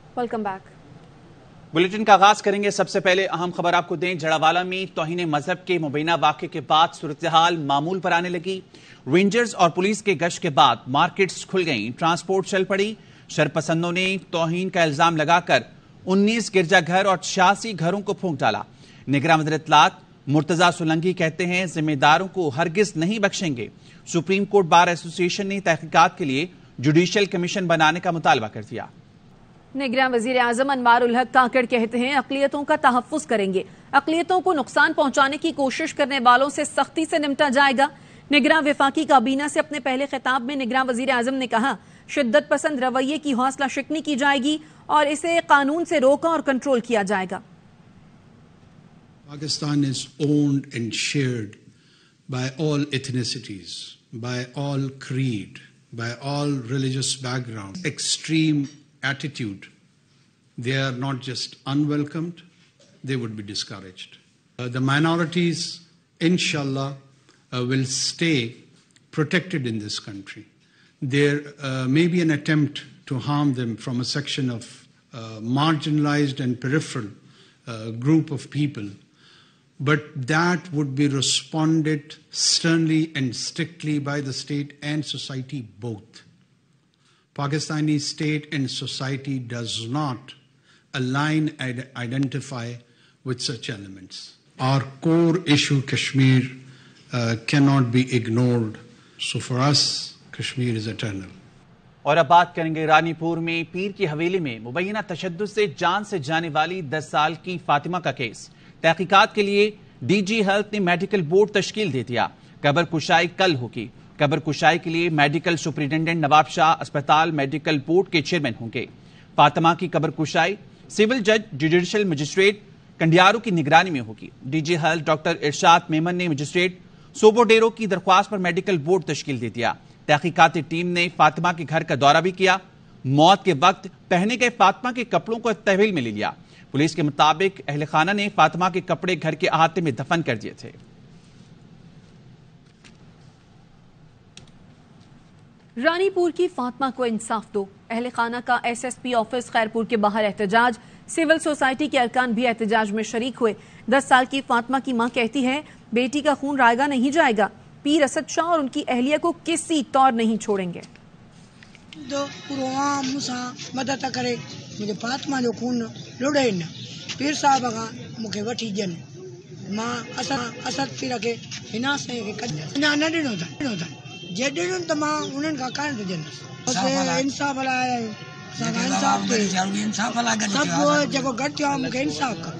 Welcome back. Bulletin का आगाज करेंगे। सबसे पहले अहम खबर आपको दें। जड़ावाला में तौहीन मजहब के मुबैना वाक़े के बाद सूरत-ए-हाल मामूल पर आने लगी। रेंजर्स और पुलिस के गश्त के बाद मार्केट्स खुल गईं, ट्रांसपोर्ट चल पड़ी। शरपसंदों ने तौहीन का इल्जाम लगाकर 19 गिरजाघर और 86 घरों को फूंक डाला। निगरान वज़ीर इत्तलात मुर्तजा सोलंकी कहते हैं जिम्मेदारों को हरगिज नहीं बख्शेंगे। सुप्रीम कोर्ट बार एसोसिएशन ने तहकीकात के लिए जुडिशियल कमीशन बनाने का मुतालबा कर दिया। निगरान वजीर आजम अनवार उल हक काकड़ कहते हैं अक़लियतों का तहफ़्फ़ुज़ करेंगे, अक़लियतों को नुकसान पहुंचाने की कोशिश करने वालों से सख्ती से निपटा जाएगा। निगरान वफाकी काबीना से अपने पहले खिताब में निगरान वजीर आजम ने कहा शिद्दत पसंद रवैये की हौसला शिकनी की जाएगी और इसे कानून से रोका और कंट्रोल किया जाएगा। Pakistan is owned and shared by all ethnicities, by all creed, by all religious backgrounds. Extreme attitude, they are not just unwelcomed, they would be discouraged. The minorities, inshallah, will stay protected in this country. There may be an attempt to harm them from a section of marginalized and peripheral group of people, but that would be responded sternly and strictly by the state and society both. Pakistani state and society does not align and identify with such elements. Our core issue, Kashmir, cannot be ignored. So for us, Kashmir is eternal. और अब बात करेंगे रानीपुर में पीर की हवेली में मुबैना तशद्दुद से जाने वाली 10 साल की फातिमा का केस। तहकीकात के लिए डीजी हेल्थ ने मेडिकल बोर्ड तश्कील दे दिया। कब्र कुशाई कल होगी। कब्र कुशाई के लिए मेडिकल सुपरिटेंडेंट नवाब शाह अस्पताल मेडिकल बोर्ड के चेयरमैन होंगे। फातिमा की कब्र कुशाई सिविल जज जुडिशियल मजिस्ट्रेट कंडियारू की निगरानी में होगी। डीजी हेल्थ डॉक्टर इरशाद मेमन ने मजिस्ट्रेट सोबोडेरो की दरख्वास्त पर मेडिकल बोर्ड तश्कील दे दिया। तहकीकाती टीम ने फातिमा के घर का दौरा भी किया। मौत के वक्त पहने गए फातिमा के कपड़ों को तहवील में ले लिया। पुलिस के मुताबिक अहले खाना ने फातिमा के कपड़े घर के अहाते में दफन कर दिए थे। रानीपुर की फातिमा को इंसाफ दो। अहले खाना का एसएसपी ऑफिस खैरपुर के बाहर एहतजाज। सिविल सोसाइटी के अरकान भी एहतजाज में शरीक हुए। 10 साल की फातिमा की मां कहती है बेटी का खून रायगा नहीं जाएगा। पीर असद शाह और उनकी अहलिया को किसी तौर नहीं छोड़ेंगे। मदद करे मुझे फातिमा जो खून लुड़े न पीर साहब का मुखे वठी जन मां असद पीर के हिना से ना न दिनो था जे दिनो त मां उनन का कान तो जन इंसाफ लाए इंसाफ लगा सब जगह गट्टिया मुखे इंसाफ का।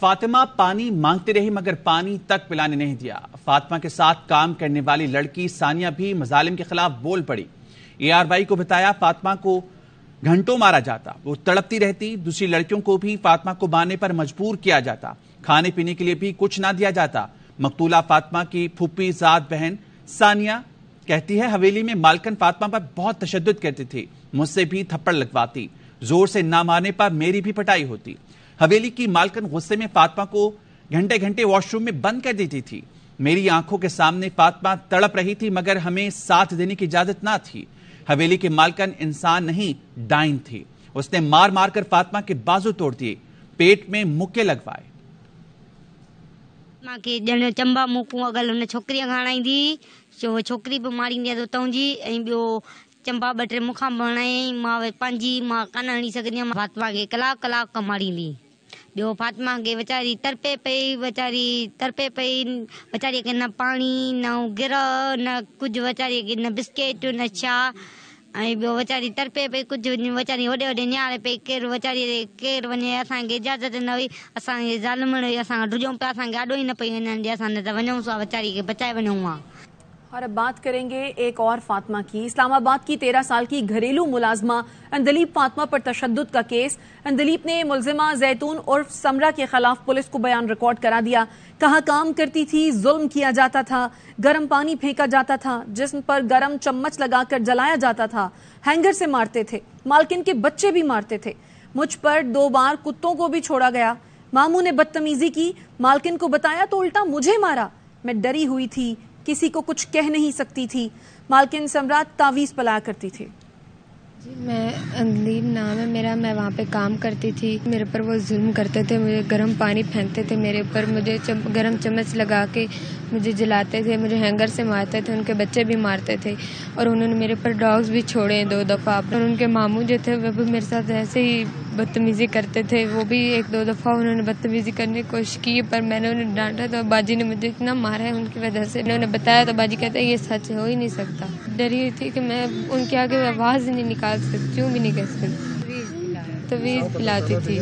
फातिमा पानी मांगती रही मगर पानी तक पिलाने नहीं दिया। फातिमा के साथ काम करने वाली लड़की सानिया भी मजालिम के खिलाफ बोल पड़ी। ARY को बताया फातिमा को घंटों मारा जाता, वो तड़पती रहती। दूसरी लड़कियों को भी फातिमा को मारने पर मजबूर किया जाता। खाने पीने के लिए भी कुछ ना दिया जाता। मकतूला फातिमा की फूफी जात बहन सानिया कहती है हवेली में मालकन फातिमा पर बहुत तशद्दुद करती थी, मुझसे भी थप्पड़ लगवाती, जोर से ना मारने पर मेरी भी पिटाई होती। हवेली की मालकन गुस्से में फातिमा को घंटे घंटे वॉशरूम में बंद कर देती थी। मेरी आंखों के सामने फातिमा तड़प रही थी मगर हमें साथ देने की इजाजत ना थी। हवेली के मालकन इंसान नहीं डाइन थी। उसने मार मार कर फातिमा के बाजू तोड़ दिए, पेट में मुक्के लगवाए। मां के जण चंबा मुकू अगल उन छोकरी खाणाईंदी जो छोकरी भी मारींदी तो तौंजी ऐं ॿियो चंबा 2-3 मुखा बनाई मां पंहिंजी मां कान हणी सघंदी फातिमा के कलाक मारींदी। ॿियो फातिमा के वेचारी तरपे पई वेचारी के न पानी न गिर न कुछ वेचारी के न बिस्किट न छा ऐं ॿियो वेचारी तरपे पई कुछ वेचारी वॾे निहारे पई केरु वञे असांखे इजाज़त न हुई असांखे ज़ालिमण असां ड्रिजूं पिया असांखे ॾाढो ई न पई वञण ॾे असां न त वञूं था वेचारी के बचाए वञूं हा। और अब बात करेंगे एक और फातिमा की। इस्लामाबाद की 13 साल की घरेलू मुलाजमा अंदलीप फातिमा पर तशद्दुद का केस। अंदलीप ने मुलजिमा जैतून उर्फ समरा के खिलाफ पुलिस को बयान रिकॉर्ड करा दिया। कहा काम करती थी, जुल्म किया जाता था, गर्म पानी फेंका जाता था, जिस्म पर गर्म चम्मच लगाकर जलाया जाता था, हैंगर से मारते थे, मालकिन के बच्चे भी मारते थे। मुझ पर 2 बार कुत्तों को भी छोड़ा गया। मामू ने बदतमीजी की, मालकिन को बताया तो उल्टा मुझे मारा। मैं डरी हुई थी, किसी को कुछ कह नहीं सकती थी। मालकिन समरा तावीज पलाया करती थी। جی میں اندلیب نام ہے میرا، میں وہاں پہ کام کرتی تھی. میرے پر وہ ظلم کرتے تھے، مجھے گرم پانی پھینکتے تھے میرے اوپر، مجھے گرم چمچ لگا کے مجھے جلاتے تھے، مجھے ہینگر سے مارتے تھے، ان کے بچے بھی مارتے تھے. اور انہوں نے میرے پر ڈاگز بھی چھوڑے ہیں 2 دفعہ. اور ان کے ماموں جو تھے وہ بھی میرے ساتھ ایسے ہی بدتمیزی کرتے تھے. وہ بھی 1-2 دفعہ انہوں نے بدتمیزی کرنے کی کوشش کی، پر میں نے انہیں ڈانٹا تو باجی نے مجھے اتنا مارا ہے ان کی وجہ سے. انہوں نے بتایا تو باجی کہتے ہیں یہ سچ ہو ہی نہیں سکتا. ڈری ہوئی تھی کہ میں ان کے آگے آواز ہی نہیں نکال سکتی، کیوں بھی نہیں کہہ سکتی. تویز پلاتی تھی.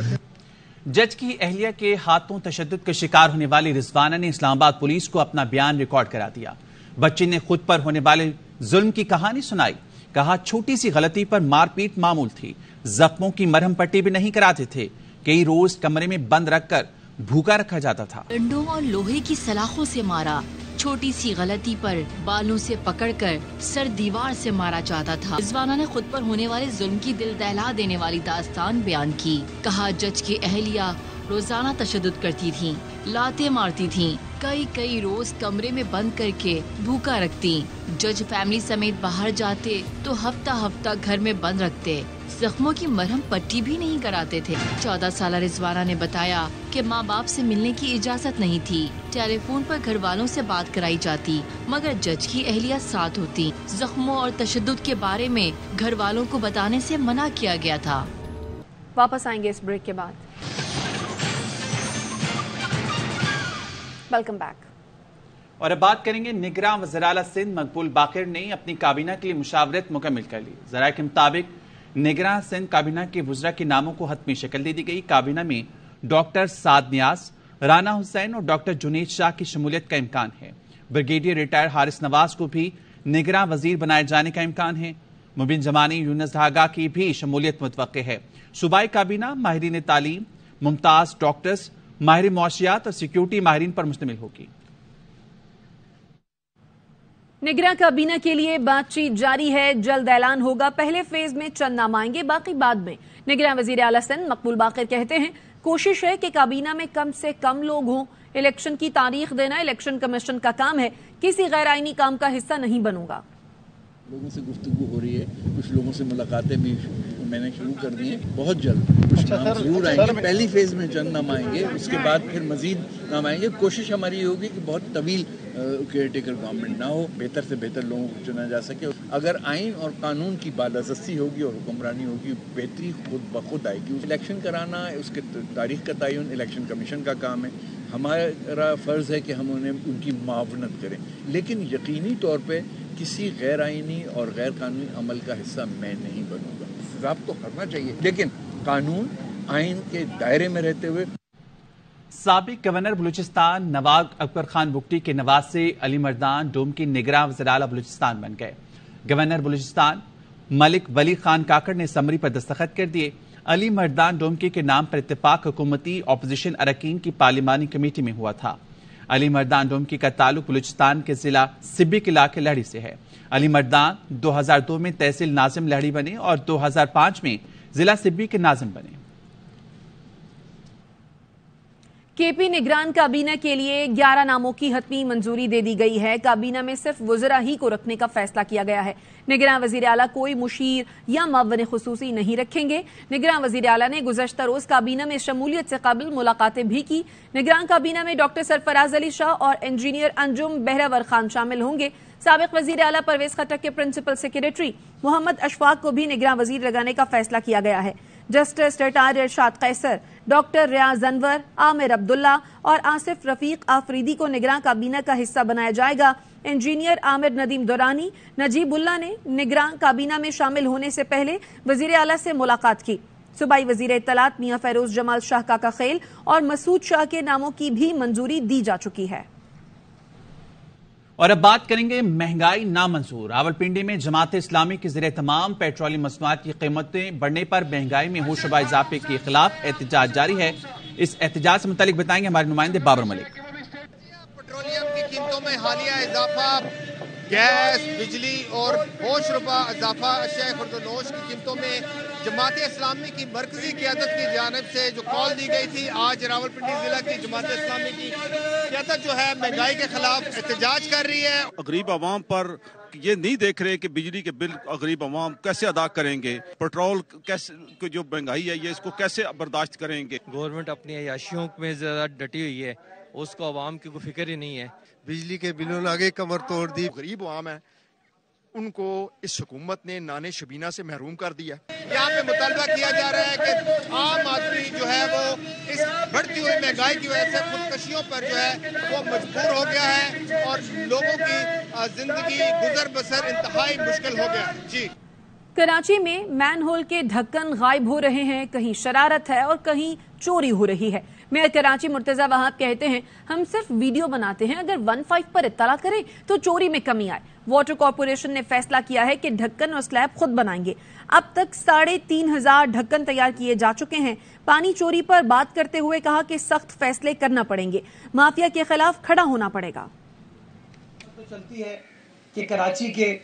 جج کی اہلیہ کے ہاتھوں تشدد کے شکار ہونے والی رضوانہ نے اسلام آباد پولیس کو اپنا بیان ریکارڈ کرا دیا. بچی نے خود پر ہونے والے ظلم کی کہانی سنائی. کہا چھوٹی سی غلطی پر مار پیٹ معمول تھی، زخموں کی مرہم پٹی بھی نہیں کراتے تھے، کئی روز کمرے میں بند رکھ کر بھوکا رکھا جاتا تھا. ڈنڈوں اور لوہے کی سلاخوں سے مارا، چھوٹی سی غلطی پر بالوں سے پکڑ کر سر دیوار سے مارا جاتا تھا. رضوانہ نے خود پر ہونے والے ظلم کی دل دہلا دینے والی داستان بیان کی. کہا جج کی اہلیہ روزانہ تشدد کرتی تھیں، لاتے مارتی تھیں، کئی روز کمرے میں بند کر کے بھوکا رکھتی. جج فیملی سمیت باہر جاتے تو ہفتہ گھر میں بند رکھتے، زخموں کی مرہم پٹی بھی نہیں کراتے تھے. 14 سالہ رضوانہ نے بتایا کہ ماں باپ سے ملنے کی اجازت نہیں تھی، ٹیلی فون پر گھر والوں سے بات کرائی جاتی مگر جج کی اہلیہ ساتھ ہوتی. زخموں اور تشدد کے بارے میں گھر والوں کو بتانے سے منع کیا گیا تھا. واپس آئیں گے اس بریک کے بعد. Welcome back. اور اب بات کریں گے نگراں وزیر اعلیٰ سندھ مقبول باقر نے اپنی کابینہ کے لیے مشاورت مکمل کر لی. ذرائع کے مطابق نگراں سندھ کابینہ کے وزراء کے ناموں کو حتمی شکل دے دی گئی. کابینہ میں ڈاکٹر سعد نیاز، رانا حسین اور ڈاکٹر جنید شاہ کی شمولیت کا امکان ہے. بریگیڈیئر ریٹائر حارث نواز کو بھی نگراں وزیر بنائے جانے کا امکان ہے. مبین زمانی یونس دھاگا کی بھی شمولیت متوقع ہے. صوبائی کابینہ ماہرین تعلیم، ممتاز ڈاکٹرز، ماہر معاشیات اور سیکیورٹی ماہرین پر مشتمل ہوگی. نگراں کابینہ کے لیے بات چیت جاری ہے، جلد اعلان ہوگا. پہلے فیز میں چند نام آئیں گے، باقی بعد میں. نگراں وزیر اعلیٰ سندھ مقبول باقر کہتے ہیں کوشش ہے کہ کابینہ میں کم سے کم لوگ ہوں. الیکشن کی تاریخ دینا الیکشن کمیشن کا کام ہے، کسی غیر آئینی کام کا حصہ نہیں بنوں گا. لوگوں سے گفتگو ہو رہی ہے، کچھ لوگوں سے ملاقاتیں بھی میں نے شروع کر دی ہیں. بہت جلد کچھ نام ضرور آئیں گے. پہلی فیز میں چند نام آئیں گے، اس کے بعد پھر مزید نام آئیں گے. کوشش ہماری یہ ہوگی کہ بہت طویل کیئر ٹیکر گورنمنٹ نہ ہو، بہتر سے بہتر لوگوں کو چنا جا سکے. اگر آئین اور قانون کی بالادستی ہوگی اور حکمرانی ہوگی، بہتری خود بخود آئے گی. الیکشن کرانا، اس کے تاریخ کا تعین الیکشن کمیشن کا کام ہے. ہمارا فرض ہے کہ ہم انہیں ان کی معاونت کریں، لیکن یقینی طور پہ کسی غیر آئینی اور غیر قانونی عمل کا حصہ میں نہیں بنوں گا. ضابط تو کرنا چاہیے لیکن قانون آئین کے دائرے میں رہتے ہوئے. سابق گورنر بلوچستان نواب اکبر خان بگٹی کے نواسے علی مردان ڈوم کی نگراں وزیر اعلیٰ بلوچستان بن گئے. گورنر بلوچستان ملک ولی خان کاکڑ نے سمری پر دستخط کر دیے. علی مردان ڈومکی کے نام پر اتفاق حکومتی اپوزیشن اراکین کی پارلیمانی کمیٹی میں ہوا تھا. علی مردان ڈومکی کا تعلق بلوچستان کے ضلع سبی کے علاقے لہڑی سے ہے. علی مردان 2002 میں تحصیل ناظم لہڑی بنے اور 2005 میں ضلع سبی کے ناظم بنے. کے پی نگران کابینہ کے لیے 11 ناموں کی حتمی منظوری دے دی گئی ہے. کابینہ میں صرف وزراء ہی کو رکھنے کا فیصلہ کیا گیا ہے. نگراں وزیر اعلیٰ کوئی مشیر یا معاون خصوصی نہیں رکھیں گے. نگراں وزیر اعلیٰ نے گزشتہ روز کابینہ میں شمولیت سے قبل ملاقاتیں بھی کی. نگراں کابینہ میں ڈاکٹر سرفراز علی شاہ اور انجینئر انجم بہراور خان شامل ہوں گے. سابق وزیر اعلیٰ پرویز خٹک کے پرنسپل سیکریٹری محمد اشفاق کو بھی نگراں وزیر لگانے کا فیصلہ کیا گیا ہے. جسٹس ریٹائر ارشاد قیصر، ڈاکٹر ریاض انور، عامر عبداللہ اور آصف رفیق آفریدی کو نگراں کابینہ کا حصہ بنایا جائے گا. انجینئر عامر ندیم دورانی نجیب اللہ نے نگراں کابینہ میں شامل ہونے سے پہلے وزیر اعلیٰ سے ملاقات کی. صوبائی وزیر اطلاعات میاں فیروز جمال شاہ کاکا خیل اور مسعود شاہ کے ناموں کی بھی منظوری دی جا چکی ہے. اور اب بات کریں گے مہنگائی نامنظور. راولپنڈی میں جماعت اسلامی کے زیر اہتمام پیٹرولیم مصنوعات کی قیمتیں بڑھنے پر مہنگائی میں ہو شبہ اضافے کے خلاف احتجاج جاری ہے. اس احتجاج سے متعلق بتائیں گے ہمارے نمائندے بابر ملک. پیٹرولیم کی قیمتوں میں حالیہ اضافہ गैस, बिजली और होश रुपा इजाफा अशिया खुर्दनोश की कीमतों में जमात इस्लामी की मरकजी क़यादत की जानिब से जो कॉल दी गई थी, आज रावलपिंडी ज़िला की जमात इस्लामी की क़यादत जो है महंगाई के खिलाफ एहतजाज कर रही है। गरीब आवाम पर ये नहीं देख रहे कि बिजली के बिल गरीब आवाम कैसे अदा करेंगे, पेट्रोल कैसे जो महंगाई है ये इसको कैसे बर्दाश्त करेंगे। गवर्नमेंट अपनी अयाशियों में ज़्यादा डटी हुई है, उसको आवाम की कोई फिक्र ही नहीं है। बिजली के बिलों ने आगे कमर तोड़ दी। गरीब आवाम है उनको इस हुकूमत ने नाने शबीना से महरूम कर दिया। यहाँ पे मुतालबा किया जा रहा है कि आम आदमी जो है वो इस बढ़ती हुई महंगाई की वजह से खुदकशियों पर जो है वो मजबूर हो गया है और लोगों की जिंदगी गुजर बसर इंतहाई मुश्किल हो गया है। जी, कराची में मैनहोल के ढक्कन गायब हो रहे हैं, कहीं शरारत है और कहीं चोरी हो रही है। मेयर कराची मुर्तजा वहाब कहते हैं, हम सिर्फ वीडियो बनाते हैं, अगर 15 पर इत्तला करें तो चोरी में कमी आए। वाटर कॉरपोरेशन ने फैसला किया है कि ढक्कन और स्लैब खुद बनाएंगे। अब तक 3,500 ढक्कन तैयार किए जा चुके हैं। पानी चोरी पर बात करते हुए कहा कि सख्त फैसले करना पड़ेंगे, माफिया के खिलाफ खड़ा होना पड़ेगा। तो चलती है कि कराची के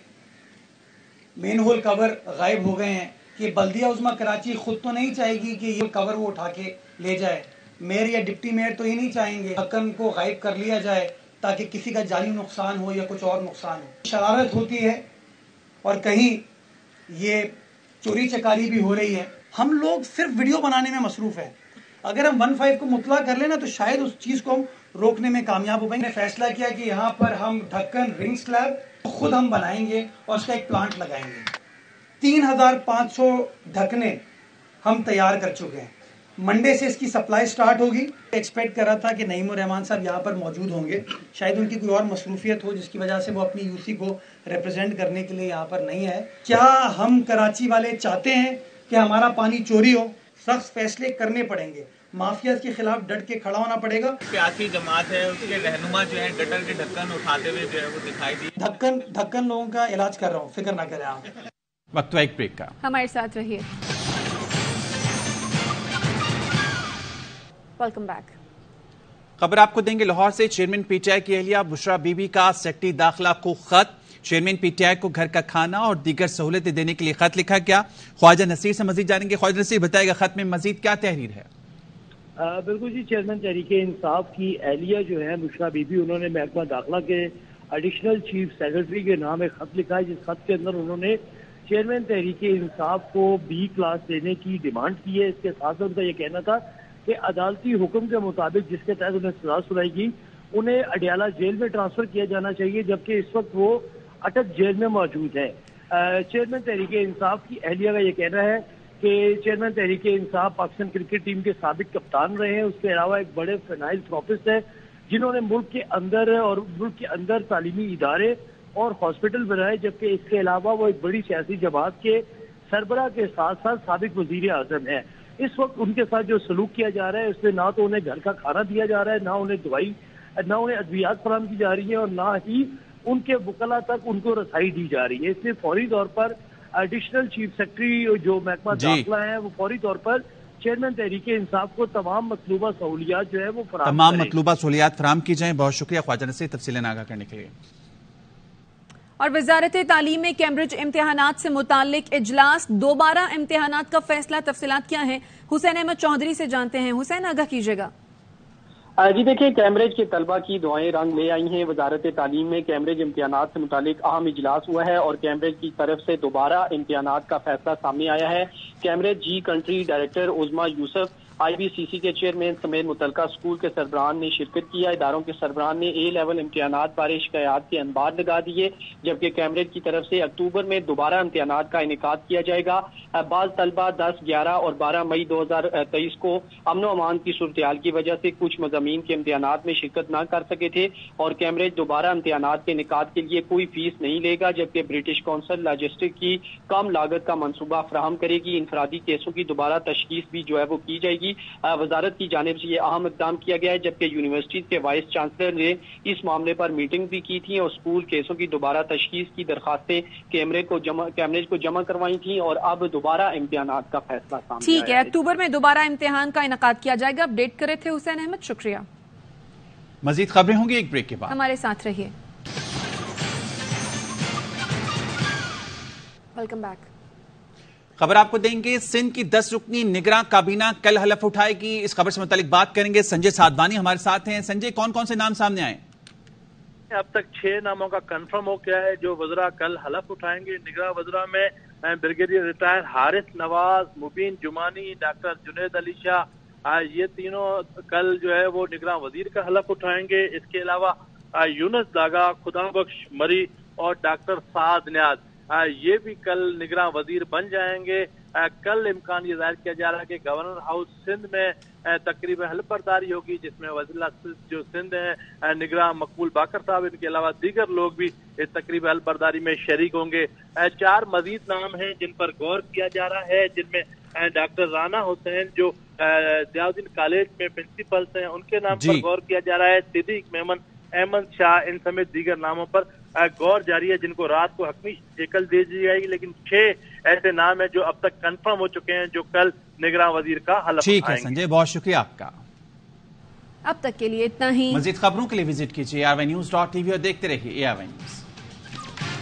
मेन होल कवर गायब हो गए हैं कि बल्दिया उज़्मा कराची खुद तो नहीं चाहेगी कि ये कवर वो उठा के ले जाए। मेयर या डिप्टी मेयर तो ये नहीं चाहेंगे ढक्कन को गायब कर लिया जाए ताकि किसी का जानी नुकसान हो या कुछ और नुकसान हो। शरारत होती है और कहीं ये चोरी चकारी भी हो रही है। हम लोग सिर्फ वीडियो बनाने में मसरूफ है। अगर हम 15 को मुतला कर लेना तो शायद उस चीज को हम रोकने में कामयाब हो पाएंगे। फैसला किया कि यहाँ पर हम ढक्कन रिंग स्लैब खुद हम बनाएंगे और उसका एक प्लांट लगाएंगे। 3,500 ढकने हम तैयार कर चुके हैं। मंडे से इसकी सप्लाई स्टार्ट होगी। एक्सपेक्ट कर रहा था कि नईमुर रहमान साहब यहाँ पर मौजूद होंगे, शायद उनकी कोई और मसरूफियत हो जिसकी वजह से वो अपनी यूसी को रिप्रेजेंट करने के लिए यहाँ पर नहीं है। क्या हम कराची वाले चाहते हैं कि हमारा पानी चोरी हो? सख्त फैसले करने पड़ेंगे, माफिया के खिलाफ डट के खड़ा होना पड़ेगा। सियासी जमात है उसके रहनुमा जो है गटर के ढक्कन उठाते हुए जो है वो दिखाई दी। ढक्कन लोगों का इलाज कर रहा हूँ, फिक्र ना करें आप। वक्त एक ब्रेक का, हमारे साथ रहिए। Welcome back. खबर आपको देंगे लाहौर से। चेयरमैन पीटीआई की अहलिया बुशरा बीबी का सेक्रेटरी दाखिला को खत। चेयरमैन पीटीआई को घर का खाना और दीगर सहूलतें देने के लिए खत लिखा गया। ख्वाजा नसीर से मजीद जानेंगे। ख्वाजा नसीर बताएगा खत में मजीद क्या तहरीर है? बिल्कुल जी, चेयरमैन तहरीके इंसाफ की अहलिया जो है बुशरा बीबी, उन्होंने महकमा दाखिला के एडिशनल चीफ सेक्रेटरी के नाम एक खत लिखा है, जिस खत के अंदर उन्होंने चेयरमैन तहरीके इंसाफ को B क्लास देने की डिमांड की है। इसके साथ उनका ये कहना था कि अदालती हुक्म के मुताबिक जिसके तहत उन्हें सजा सुनाई गई, उन्हें अडियाला जेल में ट्रांसफर किया जाना चाहिए, जबकि इस वक्त वो अटक जेल में मौजूद है। चेयरमैन तहरीके इंसाफ की अहलिया का ये कहना है कि chairman Tehreek-e Insaf Pakistan cricket team के साबिक कप्तान रहे हैं। उसके अलावा एक बड़े फिलांथ्रोपिस्ट है जिन्होंने मुल्क के अंदर तालीमी इदारे और हॉस्पिटल बनाए, जबकि इसके अलावा वो एक बड़ी सियासी जमात के सरबराह के साथ साथ साबिक वजीर आजम है। इस वक्त उनके साथ जो सलूक किया जा रहा है उसमें ना तो उन्हें घर का खाना दिया जा रहा है, ना उन्हें दवाई, ना उन्हें अद्वियात फराहम की जा रही है और ना ही उनके वकला तक उनको रसाई दी जा रही है। इसलिए फौरी तौर पर एडिशनल चीफ सेक्रेटरी जो महकमा दाखिला है वो फौरी तौर पर चेयरमैन तहरीके इंसाफ को तमाम मतलूबा सहूलियात जो है वो फराहम की जाए। बहुत शुक्रिया ख्वाजा नसीर तफसीलें आगाह करने के लिए। और वजारत तालीम में कैम्ब्रिज इम्तिहानात से मुतालिक इजलास, दोबारा इम्तिहानात का फैसला, तफसीलात क्या है? हुसैन अहमद चौधरी से जानते हैं। हुसैन, आगाह कीजिएगा। जी देखिए, कैम्ब्रिज के तलबा की दुआएं रंग ले आई हैं। वजारत तालीम में कैम्ब्रिज इम्तिहानात से मुतालिक अहम इजलास हुआ है और कैम्ब्रिज की तरफ से दोबारा इम्तिहानात का फैसला सामने आया है। कैम्ब्रिज जी कंट्री डायरेक्टर उज़मा यूसुफ, IBCC के चेयरमैन समेत मुतलका स्कूल के सरबराहान ने शिरकत किया। इदारों के सरबराहान ने A लेवल इम्तिहानात बारे शिकायत के अनबार लगा दिए, जबकि कैम्ब्रिज की तरफ से अक्टूबर में दोबारा इम्तिहानात का इनेकाद किया जाएगा। बाज़ तलबा 10, 11 और 12 मई 2023 को अमन अमान की सूरत की वजह से कुछ मज़ामीन के इम्तिहानात में शिरकत न कर सके थे और कैम्ब्रिज दोबारा इम्तिहानात के इनेकाद के लिए कोई फीस नहीं लेगा, जबकि ब्रिटिश काउंसिल लॉजिस्टिक की कम लागत का मनसूबा फराहम करेगी। इनफरादी केसों की दोबारा तशखीस भी जो है वो की जाएगी। वजारत की जानिब से ये अहम इक़दाम किया गया है, जबकि यूनिवर्सिटी के वाइस चांसलर ने इस मामले पर मीटिंग भी की थी और स्कूल केसों की दोबारा तशखीस की दरखास्तें कैम्ब्रिज को जमा करवाई थी और अब दोबारा इम्तिहानात का फैसला सामने ठीक है, अक्टूबर में दोबारा इम्तिहान का इनेकाद किया जाएगा। अपडेट करे थे हुसैन अहमद, शुक्रिया। मजीद खबरें होंगी एक ब्रेक के बाद, हमारे साथ रहिए। Welcome back. खबर आपको देंगे, सिंध की 10 रुकनी निगरां काबीना कल हलफ उठाएगी। इस खबर से मुतालिक बात करेंगे, संजय साधवानी हमारे साथ हैं। संजय, कौन कौन से नाम सामने आए? अब तक 6 नामों का कंफर्म हो गया है जो वज़रा कल हलफ उठाएंगे। निगरां वज़रा में ब्रिगेडियर रिटायर हारिस नवाज, मुबीन जुमानी, डॉक्टर जुनैद अली शाह, ये तीनों कल जो है वो निगरां वजीर का हलफ उठाएंगे। इसके अलावा यूनुस दागा, खुदाबख्श मरी और डॉक्टर साद न्याज, ये भी कल निगरां वजीर बन जाएंगे। कल इम्कान ये जाहिर किया जा रहा है कि गवर्नर हाउस सिंध में तकरीब हल्फ बर्दारी होगी, जिसमें वज़ीर जो सिंध है निगरां मकबूल बाकर साहब, इनके अलावा दीगर लोग भी इस तकरीब हल्फ बर्दारी में शरीक होंगे। 4 मजीद नाम हैं जिन पर गौर किया जा रहा है, जिनमें डॉक्टर राना हुसैन जो दयाउद्दीन कॉलेज में प्रिंसिपल हैं, उनके नाम पर गौर किया जा रहा है। सिद्दीक मेमन, अहमद शाह, इन समेत दीगर नामों पर गौर जारी है, जिनको रात को हकमी शक्ल दे दी जाएगी। लेकिन 6 ऐसे नाम हैं जो अब तक कंफर्म हो चुके हैं, जो कल निगरां वजीर का हलफ ठीक है संजय, बहुत शुक्रिया आपका। अब तक के लिए इतना ही। मजीद खबरों के लिए विजिट कीजिए ARY News.tv और देखते रहिए ARY News।